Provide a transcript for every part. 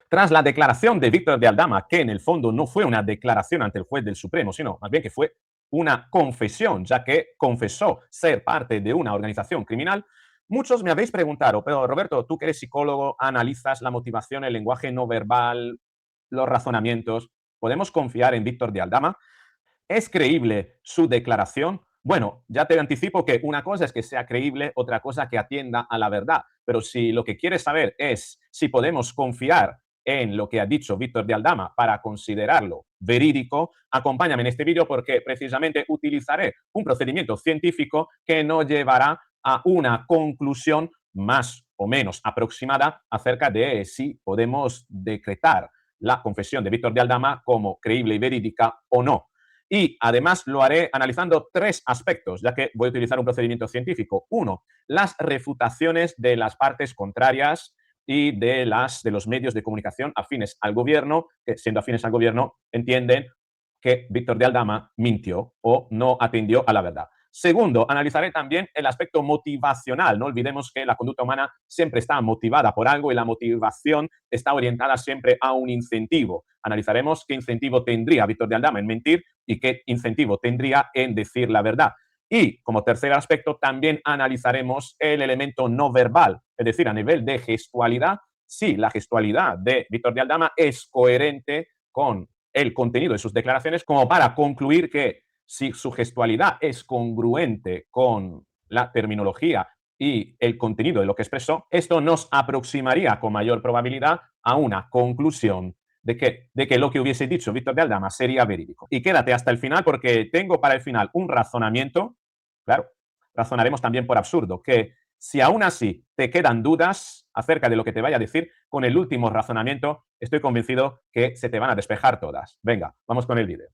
Tras la declaración de Víctor de Aldama, que en el fondo no fue una declaración ante el juez del Supremo, sino más bien que fue una confesión, ya que confesó ser parte de una organización criminal, muchos me habéis preguntado, pero Roberto, tú que eres psicólogo, analizas la motivación, el lenguaje no verbal, los razonamientos, ¿podemos confiar en Víctor de Aldama? ¿Es creíble su declaración? Bueno, ya te anticipo que una cosa es que sea creíble, otra cosa que atienda a la verdad. Pero si lo que quieres saber es si podemos confiar en lo que ha dicho Víctor de Aldama para considerarlo verídico, acompáñame en este vídeo porque precisamente utilizaré un procedimiento científico que nos llevará a una conclusión más o menos aproximada acerca de si podemos decretar la confesión de Víctor de Aldama como creíble y verídica o no. Y además lo haré analizando tres aspectos, ya que voy a utilizar un procedimiento científico. Uno, las refutaciones de las partes contrarias y de los medios de comunicación afines al gobierno, que siendo afines al gobierno entienden que Víctor de Aldama mintió o no atendió a la verdad. Segundo, analizaré también el aspecto motivacional. No olvidemos que la conducta humana siempre está motivada por algo y la motivación está orientada siempre a un incentivo. Analizaremos qué incentivo tendría Víctor de Aldama en mentir y qué incentivo tendría en decir la verdad. Y como tercer aspecto, también analizaremos el elemento no verbal, es decir, a nivel de gestualidad, si la gestualidad de Víctor de Aldama es coherente con el contenido de sus declaraciones, como para concluir que si su gestualidad es congruente con la terminología y el contenido de lo que expresó, esto nos aproximaría con mayor probabilidad a una conclusión de que lo que hubiese dicho Víctor de Aldama sería verídico. Y quédate hasta el final porque tengo para el final un razonamiento, claro, razonaremos también por absurdo, que si aún así te quedan dudas acerca de lo que te vaya a decir, con el último razonamiento estoy convencido que se te van a despejar todas. Venga, vamos con el vídeo.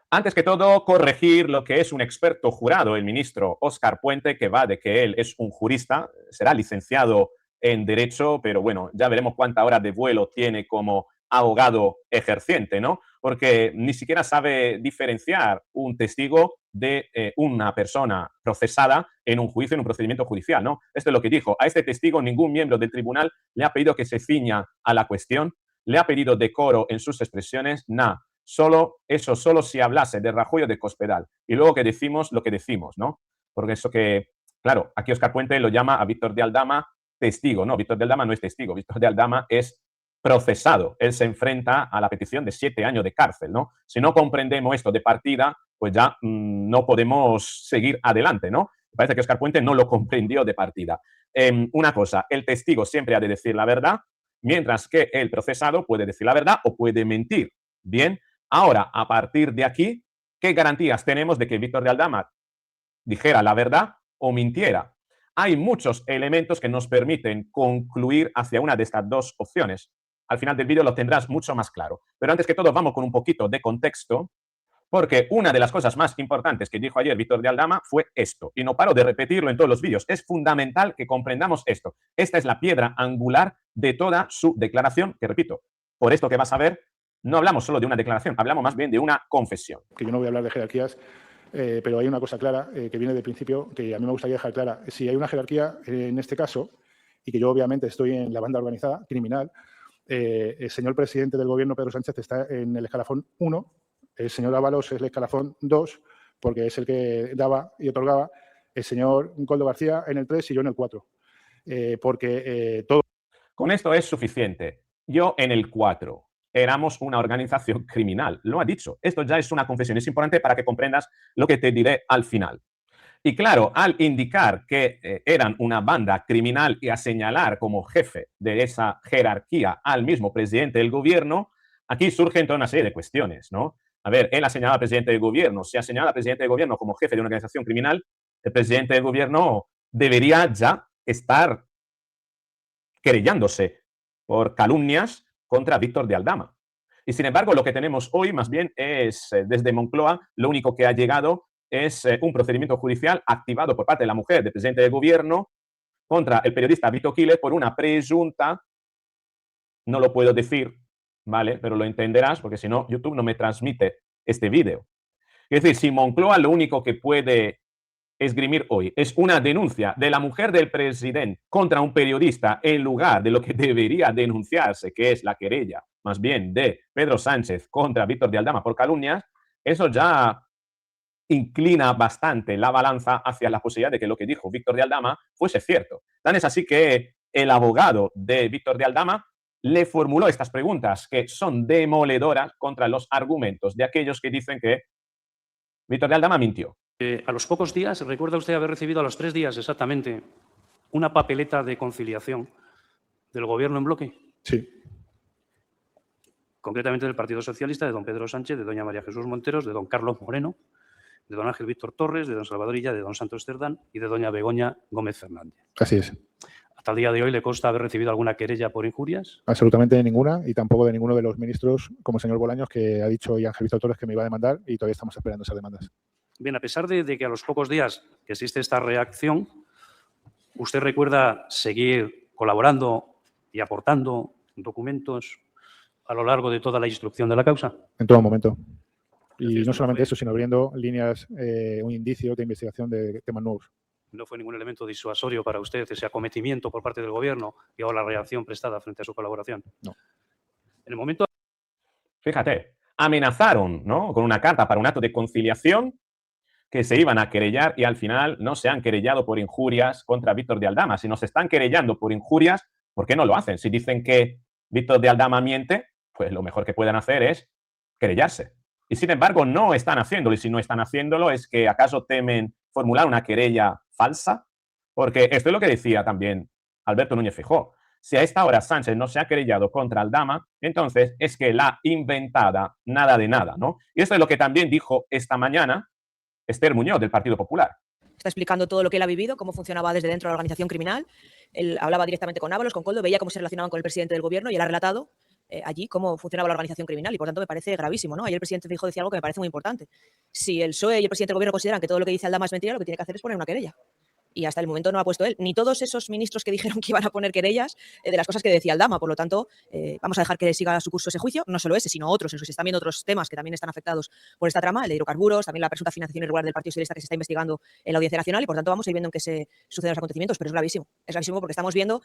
Antes que todo, corregir lo que es un experto jurado, el ministro Óscar Puente, que va de que él es un jurista, será licenciado en Derecho, pero bueno, ya veremos cuántas horas de vuelo tiene como abogado ejerciente, ¿no? Porque ni siquiera sabe diferenciar un testigo de una persona procesada en un juicio, en un procedimiento judicial, ¿no? Esto es lo que dijo. A este testigo ningún miembro del tribunal le ha pedido que se ciña a la cuestión, le ha pedido decoro en sus expresiones, nada. Solo si hablase de Rajoy o de Cospedal. Y luego que decimos lo que decimos, ¿no? Porque eso que, claro, aquí Óscar Puente lo llama a Víctor de Aldama testigo. No, Víctor de Aldama no es testigo. Víctor de Aldama es procesado. Él se enfrenta a la petición de 7 años de cárcel, ¿no? Si no comprendemos esto de partida, pues ya no podemos seguir adelante, ¿no? Parece que Óscar Puente no lo comprendió de partida. Una cosa, el testigo siempre ha de decir la verdad, mientras que el procesado puede decir la verdad o puede mentir. Bien, ahora, a partir de aquí, ¿qué garantías tenemos de que Víctor de Aldama dijera la verdad o mintiera? Hay muchos elementos que nos permiten concluir hacia una de estas dos opciones. Al final del vídeo lo tendrás mucho más claro. Pero antes que todo, vamos con un poquito de contexto, porque una de las cosas más importantes que dijo ayer Víctor de Aldama fue esto, y no paro de repetirlo en todos los vídeos. Es fundamental que comprendamos esto. Esta es la piedra angular de toda su declaración, que repito, por esto que vas a ver, no hablamos solo de una declaración, hablamos más bien de una confesión. Que yo no voy a hablar de jerarquías, pero hay una cosa clara que viene del principio que a mí me gustaría dejar clara. Si hay una jerarquía en este caso, y que yo obviamente estoy en la banda organizada criminal, el señor presidente del gobierno, Pedro Sánchez, está en el escalafón 1, el señor Ábalos es el escalafón 2, porque es el que daba y otorgaba, el señor Koldo García en el 3 y yo en el 4. Porque todo... Con esto es suficiente. Yo en el 4. Éramos una organización criminal. Lo ha dicho. Esto ya es una confesión. Es importante para que comprendas lo que te diré al final. Y claro, al indicar que eran una banda criminal y a señalar como jefe de esa jerarquía al mismo presidente del gobierno, aquí surgen toda una serie de cuestiones, ¿no? A ver, él ha señalado al presidente del gobierno. Si ha señalado al presidente del gobierno como jefe de una organización criminal, el presidente del gobierno debería ya estar querellándose por calumnias contra Víctor de Aldama. Y sin embargo, lo que tenemos hoy más bien es, desde Moncloa, lo único que ha llegado es un procedimiento judicial activado por parte de la mujer del presidente del gobierno contra el periodista Vito Quiles por una presunta, no lo puedo decir, ¿vale? Pero lo entenderás porque si no, YouTube no me transmite este vídeo. Es decir, si Moncloa lo único que puede esgrimir hoy es una denuncia de la mujer del presidente contra un periodista en lugar de lo que debería denunciarse, que es la querella más bien de Pedro Sánchez contra Víctor de Aldama por calumnias, eso ya inclina bastante la balanza hacia la posibilidad de que lo que dijo Víctor de Aldama fuese cierto. Tan es así que el abogado de Víctor de Aldama le formuló estas preguntas que son demoledoras contra los argumentos de aquellos que dicen que Víctor de Aldama mintió. A los pocos días, ¿recuerda usted haber recibido a los 3 días exactamente una papeleta de conciliación del Gobierno en bloque? Sí. Concretamente del Partido Socialista, de don Pedro Sánchez, de doña María Jesús Monteros, de don Carlos Moreno, de don Ángel Víctor Torres, de don Salvador Illa, de don Santos Cerdán y de doña Begoña Gómez Fernández. Así es. ¿Hasta el día de hoy le consta haber recibido alguna querella por injurias? Absolutamente ninguna, y tampoco de ninguno de los ministros, como el señor Bolaños, que ha dicho, y Ángel Víctor Torres, que me iba a demandar, y todavía estamos esperando esas demandas. Bien, a pesar de que a los pocos días que existe esta reacción, ¿usted recuerda seguir colaborando y aportando documentos a lo largo de toda la instrucción de la causa? En todo momento. Y decir, no solamente fue- eso, sino abriendo líneas, un indicio de investigación de temas nuevos. ¿No fue ningún elemento disuasorio para usted ese acometimiento por parte del Gobierno y ahora la reacción prestada frente a su colaboración? No. En el momento... Fíjate, amenazaron, ¿no?, con una carta para un acto de conciliación que se iban a querellar y al final no se han querellado por injurias contra Víctor de Aldama. Si nos están querellando por injurias, ¿por qué no lo hacen? Si dicen que Víctor de Aldama miente, pues lo mejor que pueden hacer es querellarse. Y sin embargo, no están haciéndolo. Y si no están haciéndolo, ¿es que acaso temen formular una querella falsa? Porque esto es lo que decía también Alberto Núñez Feijóo. Si a esta hora Sánchez no se ha querellado contra Aldama, entonces es que la inventada nada de nada, ¿no? Y esto es lo que también dijo esta mañana Esther Muñoz, del Partido Popular. Está explicando todo lo que él ha vivido, cómo funcionaba desde dentro de la organización criminal. Él hablaba directamente con Ábalos, con Koldo, veía cómo se relacionaban con el presidente del gobierno y él ha relatado allí cómo funcionaba la organización criminal y por tanto me parece gravísimo, ¿no? Ayer el presidente Feijóo decía algo que me parece muy importante. Si el PSOE y el presidente del gobierno consideran que todo lo que dice Aldama es mentira, lo que tiene que hacer es poner una querella. Y hasta el momento no ha puesto él, ni todos esos ministros que dijeron que iban a poner querellas de las cosas que decía Aldama. Por lo tanto, vamos a dejar que siga su curso ese juicio, no solo ese, sino otros, en los que se están viendo otros temas que también están afectados por esta trama, el de hidrocarburos, también la presunta financiación irregular del Partido Socialista que se está investigando en la Audiencia Nacional y por tanto vamos a ir viendo en qué se suceden los acontecimientos, pero es gravísimo porque estamos viendo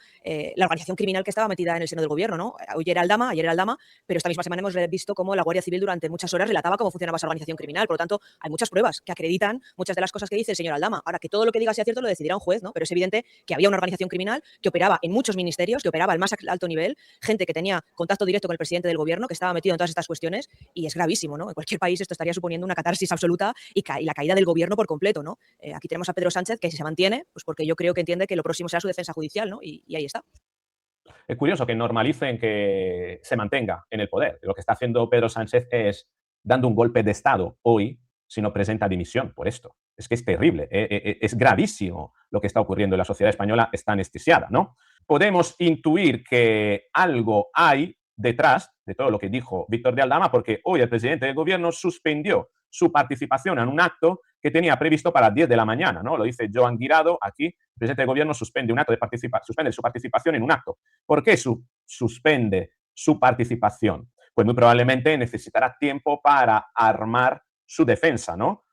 la organización criminal que estaba metida en el seno del gobierno, ¿no? Ayer era Aldama, pero esta misma semana hemos visto cómo la Guardia Civil durante muchas horas relataba cómo funcionaba esa organización criminal. Por lo tanto, hay muchas pruebas que acreditan muchas de las cosas que dice el señor Aldama. Ahora, que todo lo que diga sea cierto lo decidirá un juez, ¿no? Pero es evidente que había una organización criminal que operaba en muchos ministerios, que operaba al más alto nivel, gente que tenía contacto directo con el presidente del gobierno, que estaba metido en todas estas cuestiones y es gravísimo, ¿no? En cualquier país esto estaría suponiendo una catarsis absoluta y la caída del gobierno por completo, ¿no? Aquí tenemos a Pedro Sánchez que si se mantiene, pues porque yo creo que entiende que lo próximo será su defensa judicial, ¿no? Y ahí está. Es curioso que normalicen que se mantenga en el poder. Lo que está haciendo Pedro Sánchez es dando un golpe de Estado hoy si no presenta dimisión por esto. Es que es terrible, es gravísimo lo que está ocurriendo. La sociedad española está anestesiada, ¿no? Podemos intuir que algo hay detrás de todo lo que dijo Víctor de Aldama, porque hoy el presidente del gobierno suspendió su participación en un acto que tenía previsto para las 10 de la mañana, ¿no? Lo dice Joan Guirado aquí, el presidente del gobierno suspende su participación en un acto. ¿Por qué suspende su participación? Pues muy probablemente necesitará tiempo para armar su defensa, ¿no?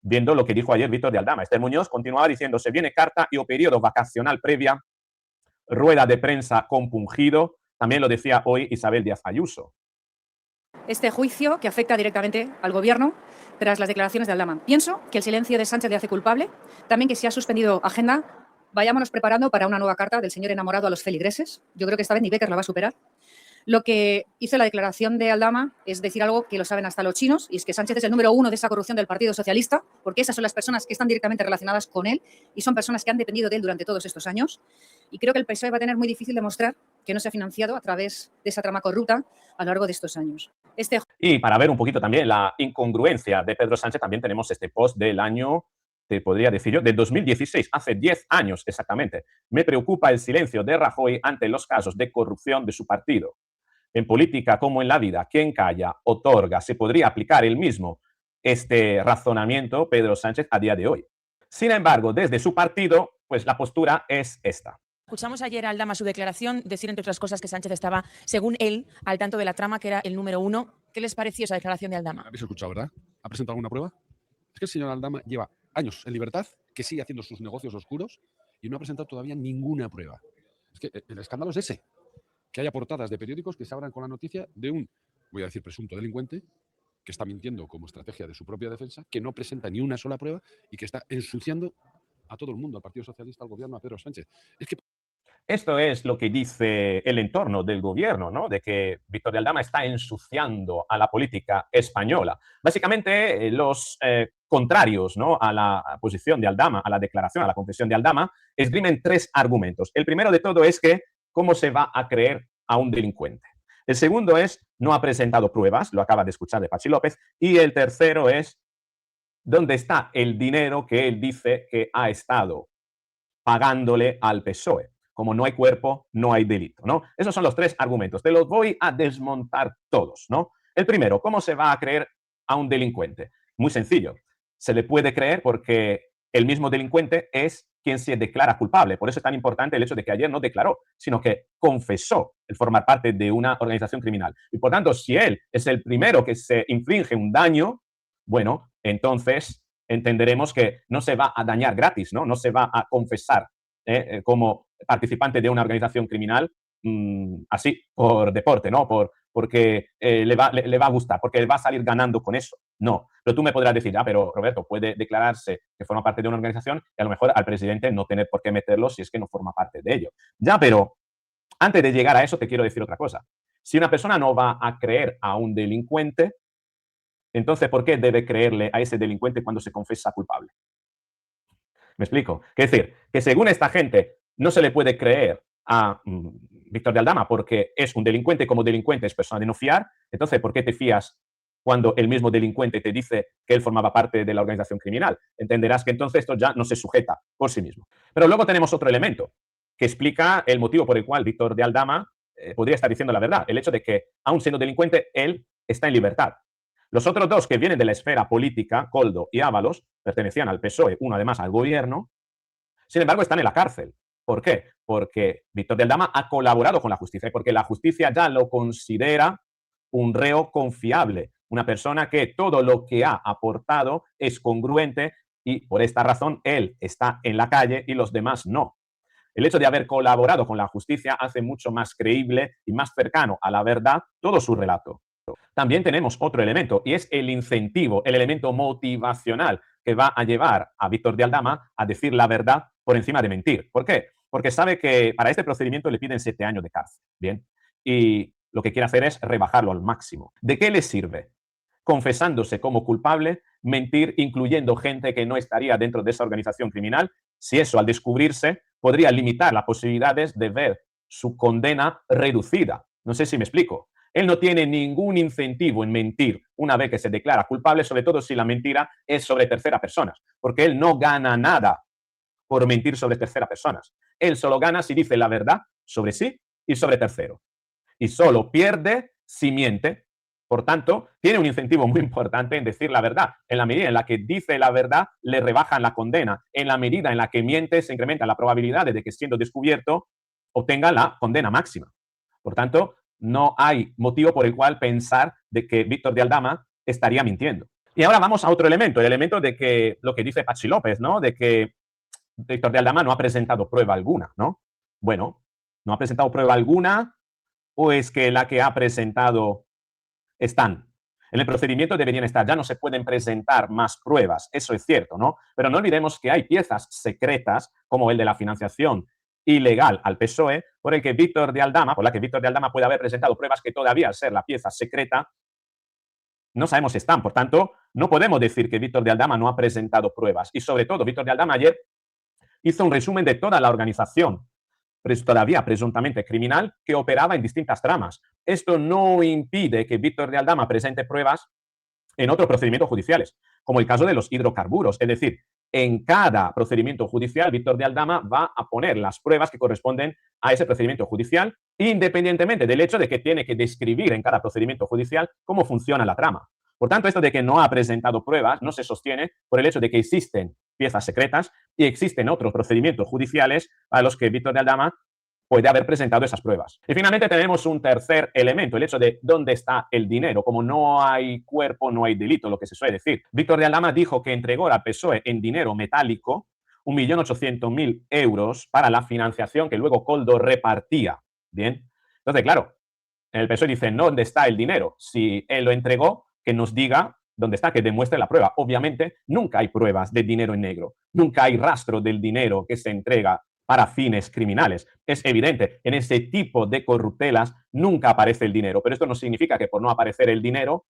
Viendo lo que dijo ayer Víctor de Aldama. Esther Muñoz continuaba diciendo, se viene carta y o periodo vacacional previa, rueda de prensa compungido, también lo decía hoy Isabel Díaz Ayuso. Este juicio que afecta directamente al Gobierno tras las declaraciones de Aldama. Pienso que el silencio de Sánchez le hace culpable, también que si ha suspendido agenda, vayámonos preparando para una nueva carta del señor enamorado a los feligreses. Yo creo que esta vez ni Becker la va a superar. Lo que hizo la declaración de Aldama es decir algo que lo saben hasta los chinos, y es que Sánchez es el número 1 de esa corrupción del Partido Socialista, porque esas son las personas que están directamente relacionadas con él y son personas que han dependido de él durante todos estos años. Y creo que el PSOE va a tener muy difícil demostrar que no se ha financiado a través de esa trama corrupta a lo largo de estos años. Y para ver un poquito también la incongruencia de Pedro Sánchez, también tenemos este post del año, te podría decir yo, de 2016, hace 10 años exactamente. Me preocupa el silencio de Rajoy ante los casos de corrupción de su partido. En política como en la vida, quien calla, otorga. Se podría aplicar el mismo este razonamiento Pedro Sánchez a día de hoy. Sin embargo, desde su partido, pues la postura es esta. Escuchamos ayer a Aldama su declaración, decir entre otras cosas que Sánchez estaba, según él, al tanto de la trama, que era el número 1. ¿Qué les pareció esa declaración de Aldama? ¿Habéis escuchado, verdad? ¿Ha presentado alguna prueba? Es que el señor Aldama lleva años en libertad que sigue haciendo sus negocios oscuros y no ha presentado todavía ninguna prueba. Es que el escándalo es ese, que haya portadas de periódicos que se abran con la noticia de un, voy a decir, presunto delincuente que está mintiendo como estrategia de su propia defensa, que no presenta ni una sola prueba y que está ensuciando a todo el mundo, al Partido Socialista, al gobierno, a Pedro Sánchez. Es que esto es lo que dice el entorno del gobierno, ¿no? De que Víctor de Aldama está ensuciando a la política española. Básicamente, los contrarios, ¿no?, a la posición de Aldama, a la declaración, a la confesión de Aldama, esgrimen 3 argumentos. El primero de todo es que, ¿cómo se va a creer a un delincuente? El segundo es, no ha presentado pruebas, lo acaba de escuchar de Patxi López. Y el tercero es, ¿dónde está el dinero que él dice que ha estado pagándole al PSOE? Como no hay cuerpo, no hay delito, ¿no? Esos son los 3 argumentos. Te los voy a desmontar todos, ¿no? El primero, ¿cómo se va a creer a un delincuente? Muy sencillo. Se le puede creer porque el mismo delincuente es quien se declara culpable. Por eso es tan importante el hecho de que ayer no declaró, sino que confesó el formar parte de una organización criminal. Y por tanto, si él es el primero que se inflige un daño, bueno, entonces entenderemos que no se va a dañar gratis, ¿no? No se va a confesar como participante de una organización criminal así, por deporte, ¿no? Porque le va a gustar, porque va a salir ganando con eso. No. Pero tú me podrás decir, pero Roberto, puede declararse que forma parte de una organización y a lo mejor al presidente no tener por qué meterlo si es que no forma parte de ello. Ya, pero antes de llegar a eso te quiero decir otra cosa. Si una persona no va a creer a un delincuente, entonces, ¿por qué debe creerle a ese delincuente cuando se confiesa culpable? ¿Me explico? Es decir, que según esta gente no se le puede creer a Víctor de Aldama porque es un delincuente, como delincuente es persona de no fiar, entonces, ¿por qué te fías cuando el mismo delincuente te dice que él formaba parte de la organización criminal? Entenderás que entonces esto ya no se sujeta por sí mismo. Pero luego tenemos otro elemento que explica el motivo por el cual Víctor de Aldama podría estar diciendo la verdad, el hecho de que, aun siendo delincuente, él está en libertad. Los otros 2 que vienen de la esfera política, Koldo y Ábalos, pertenecían al PSOE, uno además al gobierno, sin embargo están en la cárcel. ¿Por qué? Porque Víctor de Aldama ha colaborado con la justicia y porque la justicia ya lo considera un reo confiable, una persona que todo lo que ha aportado es congruente y por esta razón él está en la calle y los demás no. El hecho de haber colaborado con la justicia hace mucho más creíble y más cercano a la verdad todo su relato. También tenemos otro elemento y es el incentivo, el elemento motivacional que va a llevar a Víctor de Aldama a decir la verdad por encima de mentir. ¿Por qué? Porque sabe que para este procedimiento le piden 7 años de cárcel. Bien. Y lo que quiere hacer es rebajarlo al máximo. ¿De qué le sirve? Confesándose como culpable, mentir incluyendo gente que no estaría dentro de esa organización criminal, si eso al descubrirse podría limitar las posibilidades de ver su condena reducida. No sé si me explico. Él no tiene ningún incentivo en mentir una vez que se declara culpable, sobre todo si la mentira es sobre terceras personas, porque él no gana nada por mentir sobre terceras personas. Él solo gana si dice la verdad sobre sí y sobre tercero. Y solo pierde si miente. Por tanto, tiene un incentivo muy importante en decir la verdad. En la medida en la que dice la verdad, le rebajan la condena. En la medida en la que miente, se incrementa la probabilidad de que, siendo descubierto, obtenga la condena máxima. Por tanto, no hay motivo por el cual pensar de que Víctor de Aldama estaría mintiendo. Y ahora vamos a otro elemento, el elemento de que lo que dice Patxi López, ¿no? De que Víctor de Aldama no ha presentado prueba alguna, ¿no? Bueno, ¿no ha presentado prueba alguna o es que la que ha presentado están? En el procedimiento deberían estar, ya no se pueden presentar más pruebas, eso es cierto, ¿no? Pero no olvidemos que hay piezas secretas, como el de la financiación ilegal al PSOE, por la que Víctor de Aldama puede haber presentado pruebas que todavía, al ser la pieza secreta, no sabemos si están. Por tanto, no podemos decir que Víctor de Aldama no ha presentado pruebas. Y sobre todo, Víctor de Aldama ayer hizo un resumen de toda la organización, todavía presuntamente criminal, que operaba en distintas tramas. Esto no impide que Víctor de Aldama presente pruebas en otros procedimientos judiciales, como el caso de los hidrocarburos. Es decir, en cada procedimiento judicial, Víctor de Aldama va a poner las pruebas que corresponden a ese procedimiento judicial, independientemente del hecho de que tiene que describir en cada procedimiento judicial cómo funciona la trama. Por tanto, esto de que no ha presentado pruebas no se sostiene por el hecho de que existen piezas secretas y existen otros procedimientos judiciales a los que Víctor de Aldama puede haber presentado esas pruebas. Y finalmente tenemos un tercer elemento, el hecho de dónde está el dinero. Como no hay cuerpo, no hay delito, lo que se suele decir. Víctor de Aldama dijo que entregó al PSOE en dinero metálico 1.800.000 euros para la financiación que luego Koldo repartía. Bien. Entonces, claro, el PSOE dice, no, ¿dónde está el dinero? Si él lo entregó, que nos diga dónde está, que demuestre la prueba. Obviamente, nunca hay pruebas de dinero en negro. Nunca hay rastro del dinero que se entrega para fines criminales. Es evidente, en ese tipo de corruptelas nunca aparece el dinero, pero esto no significa que por no aparecer el dinero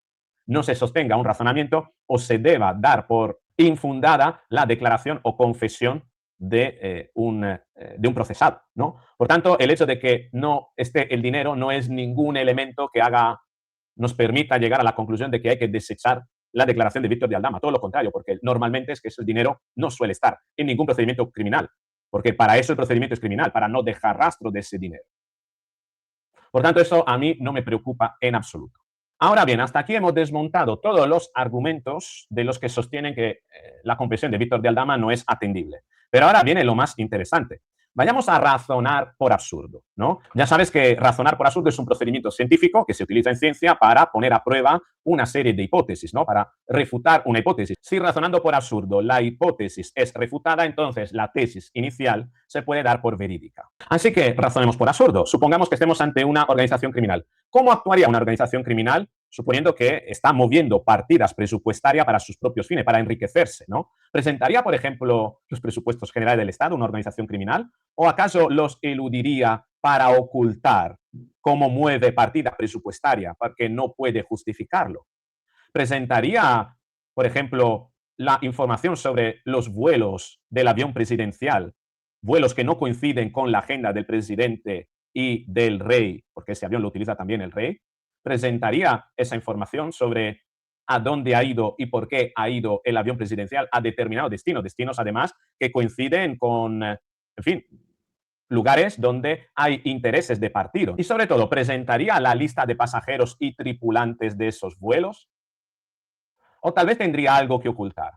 no se sostenga un razonamiento o se deba dar por infundada la declaración o confesión de un procesado, ¿no? Por tanto, el hecho de que no esté el dinero no es ningún elemento que nos permita llegar a la conclusión de que hay que desechar la declaración de Víctor de Aldama. Todo lo contrario, porque normalmente es que ese dinero no suele estar en ningún procedimiento criminal, porque para eso el procedimiento es criminal, para no dejar rastro de ese dinero. Por tanto, eso a mí no me preocupa en absoluto. Ahora bien, hasta aquí hemos desmontado todos los argumentos de los que sostienen que la confesión de Víctor de Aldama no es atendible. Pero ahora viene lo más interesante. Vayamos a razonar por absurdo, ¿no? Ya sabes que razonar por absurdo es un procedimiento científico que se utiliza en ciencia para poner a prueba una serie de hipótesis, ¿no? Para refutar una hipótesis. Si razonando por absurdo la hipótesis es refutada, entonces la tesis inicial se puede dar por verídica. Así que razonemos por absurdo. Supongamos que estemos ante una organización criminal. ¿Cómo actuaría una organización criminal suponiendo que está moviendo partidas presupuestarias para sus propios fines, para enriquecerse, ¿no? ¿Presentaría, por ejemplo, los presupuestos generales del Estado, una organización criminal? ¿O acaso los eludiría para ocultar cómo mueve partida presupuestaria, porque no puede justificarlo? ¿Presentaría, por ejemplo, la información sobre los vuelos del avión presidencial, vuelos que no coinciden con la agenda del presidente y del rey, porque ese avión lo utiliza también el rey? ¿Presentaría esa información sobre a dónde ha ido y por qué ha ido el avión presidencial a determinados destinos además que coinciden con, en fin, lugares donde hay intereses de partido? Y sobre todo, ¿presentaría la lista de pasajeros y tripulantes de esos vuelos? ¿O tal vez tendría algo que ocultar?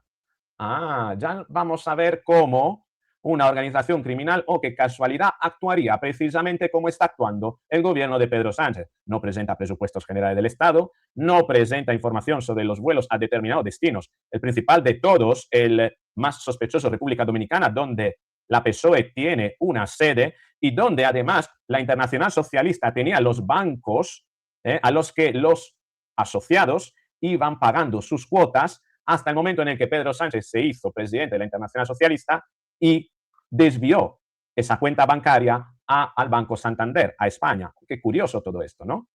Ya vamos a ver cómo una organización criminal, o qué casualidad, actuaría precisamente como está actuando el gobierno de Pedro Sánchez. No presenta presupuestos generales del Estado, no presenta información sobre los vuelos a determinados destinos. El principal de todos, el más sospechoso, República Dominicana, donde la PSOE tiene una sede y donde además la Internacional Socialista tenía los bancos a los que los asociados iban pagando sus cuotas hasta el momento en el que Pedro Sánchez se hizo presidente de la Internacional Socialista y desvió esa cuenta bancaria al Banco Santander, a España. Qué curioso todo esto, ¿no?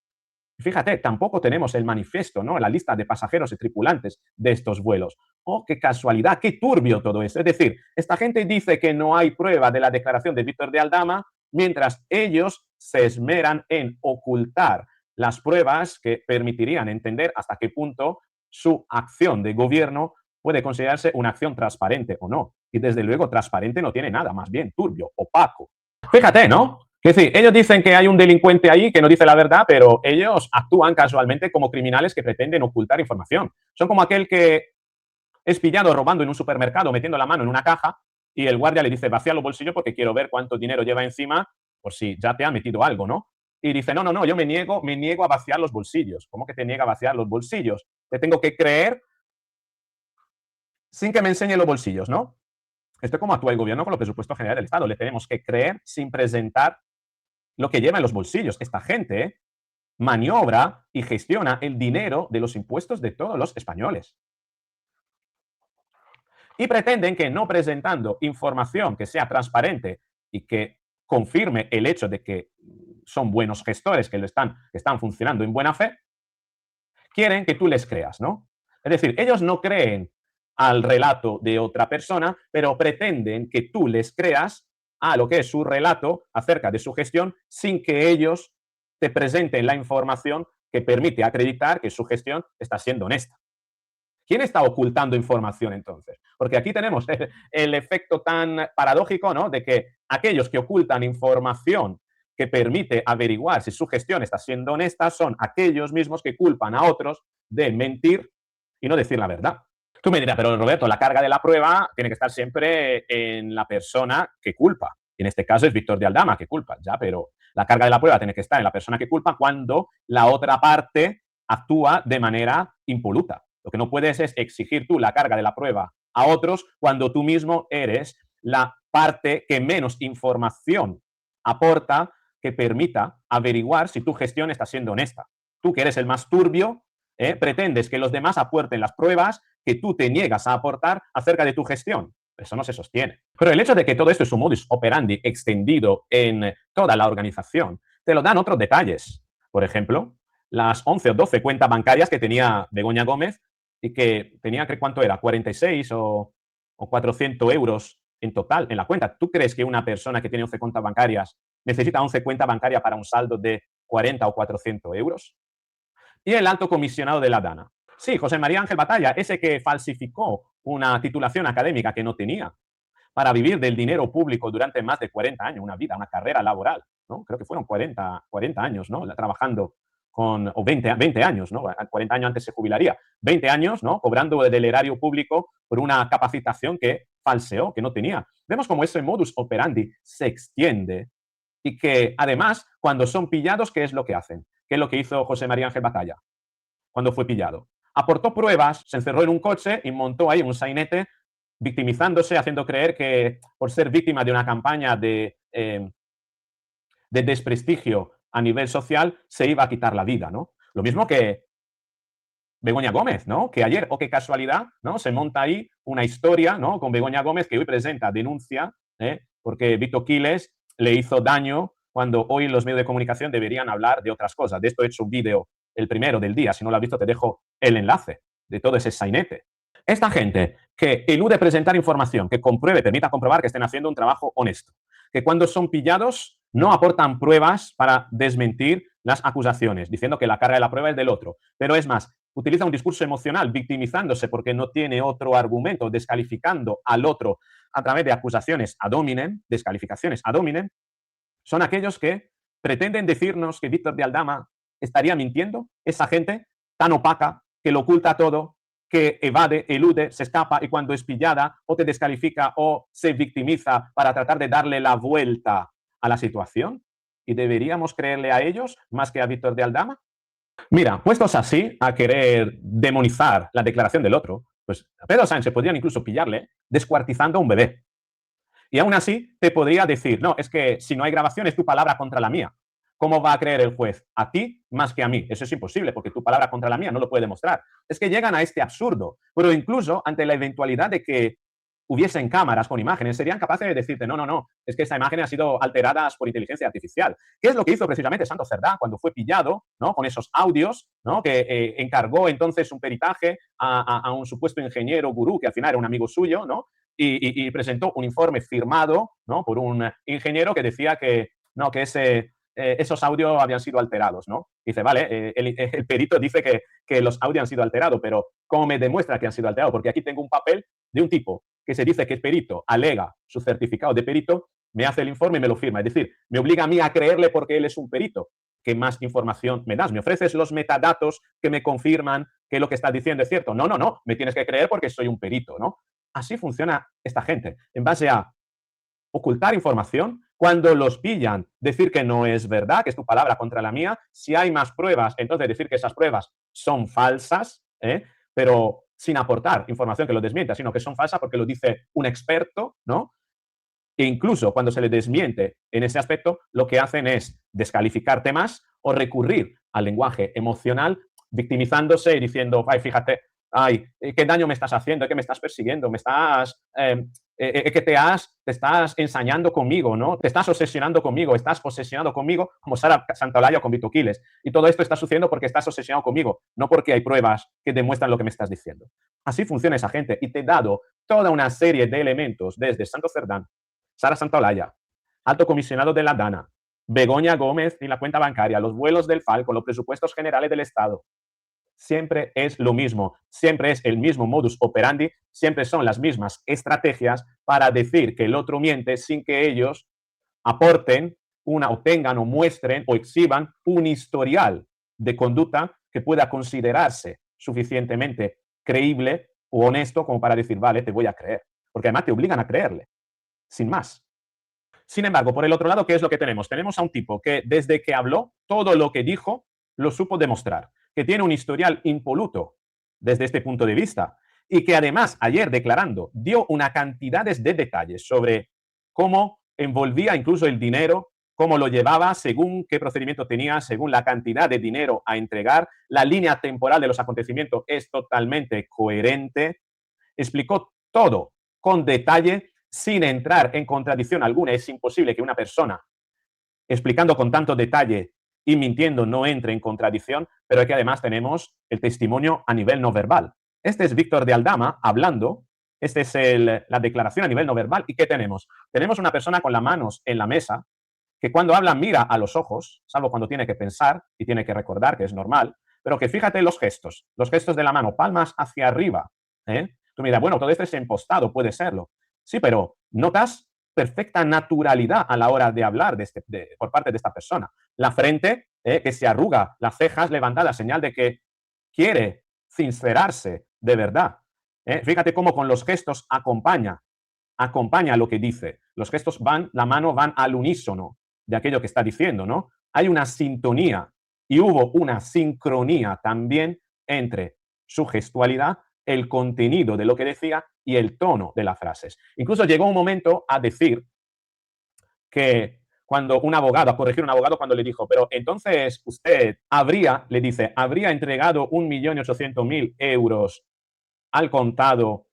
Fíjate, tampoco tenemos el manifiesto, ¿no? La lista de pasajeros y tripulantes de estos vuelos. ¡Oh, qué casualidad! ¡Qué turbio todo esto! Es decir, esta gente dice que no hay prueba de la declaración de Víctor de Aldama, mientras ellos se esmeran en ocultar las pruebas que permitirían entender hasta qué punto su acción de gobierno puede considerarse una acción transparente o no. Y desde luego transparente no tiene nada, más bien turbio, opaco. Fíjate, ¿no? Es decir, ellos dicen que hay un delincuente ahí que no dice la verdad, pero ellos actúan casualmente como criminales que pretenden ocultar información. Son como aquel que es pillado robando en un supermercado, metiendo la mano en una caja, y el guardia le dice, vacía los bolsillos porque quiero ver cuánto dinero lleva encima, por si ya te ha metido algo, ¿no? Y dice, no, yo me niego a vaciar los bolsillos. ¿Cómo que te niega a vaciar los bolsillos? Te tengo que creer sin que me enseñe los bolsillos, ¿no? Esto es como actúa el gobierno con los presupuestos generales del Estado. Le tenemos que creer sin presentar lo que lleva en los bolsillos. Esta gente maniobra y gestiona el dinero de los impuestos de todos los españoles. Y pretenden que no presentando información que sea transparente y que confirme el hecho de que son buenos gestores, que están funcionando en buena fe, quieren que tú les creas, ¿no? Es decir, ellos no creen al relato de otra persona, pero pretenden que tú les creas a lo que es su relato acerca de su gestión sin que ellos te presenten la información que permite acreditar que su gestión está siendo honesta. ¿Quién está ocultando información entonces? Porque aquí tenemos el efecto tan paradójico, ¿no? De que aquellos que ocultan información que permite averiguar si su gestión está siendo honesta son aquellos mismos que culpan a otros de mentir y no decir la verdad. Tú me dirás, pero Roberto, la carga de la prueba tiene que estar siempre en la persona que culpa. Y en este caso es Víctor de Aldama que culpa, ya, pero la carga de la prueba tiene que estar en la persona que culpa cuando la otra parte actúa de manera impoluta. Lo que no puedes es exigir tú la carga de la prueba a otros cuando tú mismo eres la parte que menos información aporta que permita averiguar si tu gestión está siendo honesta. Tú, que eres el más turbio, pretendes que los demás aporten las pruebas que tú te niegas a aportar acerca de tu gestión. Eso no se sostiene. Pero el hecho de que todo esto es un modus operandi extendido en toda la organización, te lo dan otros detalles. Por ejemplo, las 11 o 12 cuentas bancarias que tenía Begoña Gómez y que tenía, ¿cuánto era? 46 o 400 euros en total en la cuenta. ¿Tú crees que una persona que tiene 11 cuentas bancarias necesita 11 cuentas bancarias para un saldo de 40 o 400 euros? Y el alto comisionado de la DANA. Sí, José María Ángel Batalla, ese que falsificó una titulación académica que no tenía para vivir del dinero público durante más de 40 años, una vida, una carrera laboral, ¿no? Creo que fueron 40 años, ¿no? Trabajando o 20 años, ¿no? 40 años antes se jubilaría. 20 años, ¿no? Cobrando del erario público por una capacitación que falseó, que no tenía. Vemos cómo ese modus operandi se extiende y que, además, cuando son pillados, ¿qué es lo que hacen? ¿Qué es lo que hizo José María Ángel Batalla cuando fue pillado? Aportó pruebas, se encerró en un coche y montó ahí un sainete victimizándose, haciendo creer que por ser víctima de una campaña de desprestigio a nivel social se iba a quitar la vida, ¿no? Lo mismo que Begoña Gómez, ¿no? Que ayer, o qué casualidad, ¿no? Se monta ahí una historia, ¿no? Con Begoña Gómez, que hoy presenta denuncia, porque Vito Quiles le hizo daño cuando hoy los medios de comunicación deberían hablar de otras cosas. De esto he hecho un vídeo, el primero del día. Si no lo has visto, te dejo el enlace de todo ese sainete. Esta gente que elude presentar información que compruebe, permita comprobar que estén haciendo un trabajo honesto, que cuando son pillados no aportan pruebas para desmentir las acusaciones, diciendo que la carga de la prueba es del otro. Pero es más, utiliza un discurso emocional, victimizándose porque no tiene otro argumento, descalificando al otro a través de acusaciones ad hominem, descalificaciones ad hominem, son aquellos que pretenden decirnos que Víctor de Aldama estaría mintiendo. Esa gente tan opaca, que lo oculta todo, que evade, elude, se escapa y cuando es pillada o te descalifica o se victimiza para tratar de darle la vuelta a la situación. ¿Y deberíamos creerle a ellos más que a Víctor de Aldama? Mira, puestos así a querer demonizar la declaración del otro, pues a Pedro Sánchez podrían incluso pillarle descuartizando a un bebé. Y aún así te podría decir, no, es que si no hay grabación es tu palabra contra la mía. ¿Cómo va a creer el juez? A ti más que a mí. Eso es imposible porque tu palabra contra la mía no lo puede demostrar. Es que llegan a este absurdo. Pero incluso ante la eventualidad de que hubiesen cámaras con imágenes, serían capaces de decirte, no, es que esa imagen ha sido alterada por inteligencia artificial. ¿Qué es lo que hizo precisamente Santos Cerdá cuando fue pillado, ¿no? Con esos audios, ¿no? Que encargó entonces un peritaje a un supuesto ingeniero gurú, que al final era un amigo suyo, ¿no? Y presentó un informe firmado, ¿no? Por un ingeniero que decía que, no, que esos audios habían sido alterados, ¿no? Dice, vale, el perito dice que los audios han sido alterados, pero ¿cómo me demuestra que han sido alterados? Porque aquí tengo un papel de un tipo que se dice que es perito, alega su certificado de perito, me hace el informe y me lo firma. Es decir, me obliga a mí a creerle porque él es un perito. ¿Qué más información me das? ¿Me ofreces los metadatos que me confirman que lo que estás diciendo es cierto? No, me tienes que creer porque soy un perito, ¿no? Así funciona esta gente. En base a ocultar información, cuando los pillan, decir que no es verdad, que es tu palabra contra la mía. Si hay más pruebas, entonces decir que esas pruebas son falsas, pero sin aportar información que lo desmienta, sino que son falsas porque lo dice un experto, ¿no? E incluso cuando se le desmiente en ese aspecto, lo que hacen es descalificarte más o recurrir al lenguaje emocional, victimizándose y diciendo, ay, fíjate, ay, qué daño me estás haciendo, que me estás persiguiendo, me estás, que te estás ensañando conmigo, ¿no? Te estás obsesionando conmigo, estás obsesionado conmigo, como Sara Santolaya con Vito Quiles. Y todo esto está sucediendo porque estás obsesionado conmigo, no porque hay pruebas que demuestran lo que me estás diciendo. Así funciona esa gente. Y te he dado toda una serie de elementos desde Santos Cerdá, Sara Santolaya, alto comisionado de la DANA, Begoña Gómez y la cuenta bancaria, los vuelos del Falcon, los presupuestos generales del Estado. Siempre es lo mismo, siempre es el mismo modus operandi, siempre son las mismas estrategias para decir que el otro miente sin que ellos aporten o tengan o muestren o exhiban un historial de conducta que pueda considerarse suficientemente creíble o honesto como para decir, vale, te voy a creer. Porque además te obligan a creerle, sin más. Sin embargo, por el otro lado, ¿qué es lo que tenemos? Tenemos a un tipo que desde que habló, todo lo que dijo lo supo demostrar, que tiene un historial impoluto desde este punto de vista y que además ayer declarando dio una cantidad de detalles sobre cómo envolvía incluso el dinero, cómo lo llevaba, según qué procedimiento tenía, según la cantidad de dinero a entregar. La línea temporal de los acontecimientos es totalmente coherente. Explicó todo con detalle, sin entrar en contradicción alguna. Es imposible que una persona, explicando con tanto detalle y mintiendo, no entre en contradicción, pero es que además tenemos el testimonio a nivel no verbal. Este es Víctor de Aldama hablando. Esta es la declaración a nivel no verbal. ¿Y qué tenemos? Tenemos una persona con las manos en la mesa que cuando habla mira a los ojos, salvo cuando tiene que pensar y tiene que recordar, que es normal, pero que fíjate los gestos de la mano, palmas hacia arriba. Tú miras, bueno, todo esto es impostado, puede serlo. Sí, pero notas perfecta naturalidad a la hora de hablar por parte de esta persona. La frente, que se arruga, las cejas levantadas, señal de que quiere sincerarse de verdad. Fíjate cómo con los gestos acompaña lo que dice. Los gestos la mano van al unísono de aquello que está diciendo, ¿no? Hay una sintonía y hubo una sincronía también entre su gestualidad, el contenido de lo que decía y el tono de las frases. Incluso llegó un momento a decir que cuando a corregir un abogado cuando le dijo, pero entonces usted habría entregado 1.800.000 euros al contado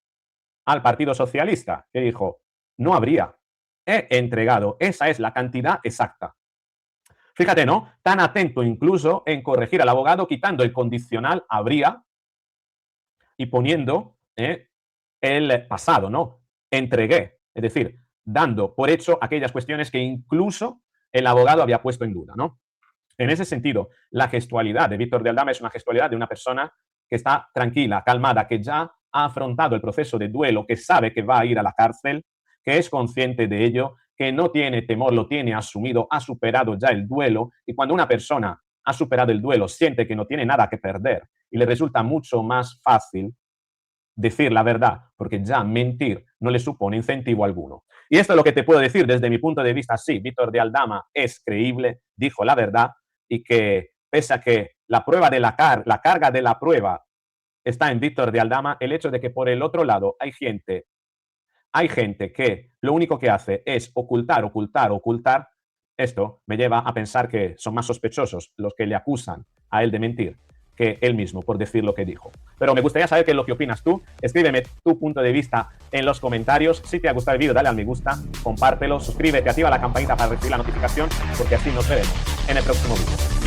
al Partido Socialista, que dijo, no habría, he entregado, esa es la cantidad exacta. Fíjate, ¿no? Tan atento incluso en corregir al abogado, quitando el condicional habría y poniendo el pasado, ¿no? Entregué, es decir, dando por hecho aquellas cuestiones que incluso el abogado había puesto en duda, ¿no? En ese sentido, la gestualidad de Víctor de Aldama es una gestualidad de una persona que está tranquila, calmada, que ya ha afrontado el proceso de duelo, que sabe que va a ir a la cárcel, que es consciente de ello, que no tiene temor, lo tiene asumido, ha superado ya el duelo. Y cuando una persona ha superado el duelo, siente que no tiene nada que perder y le resulta mucho más fácil decir la verdad, porque ya mentir no le supone incentivo alguno. Y esto es lo que te puedo decir desde mi punto de vista. Sí, Víctor de Aldama es creíble, dijo la verdad, y que pese a que la prueba de la carga de la prueba está en Víctor de Aldama, el hecho de que por el otro lado hay gente que lo único que hace es ocultar, esto me lleva a pensar que son más sospechosos los que le acusan a él de mentir que él mismo por decir lo que dijo. Pero me gustaría saber qué es lo que opinas tú. Escríbeme tu punto de vista en los comentarios. Si te ha gustado el vídeo, dale al me gusta, compártelo, suscríbete, activa la campanita para recibir la notificación, porque así nos veremos en el próximo vídeo.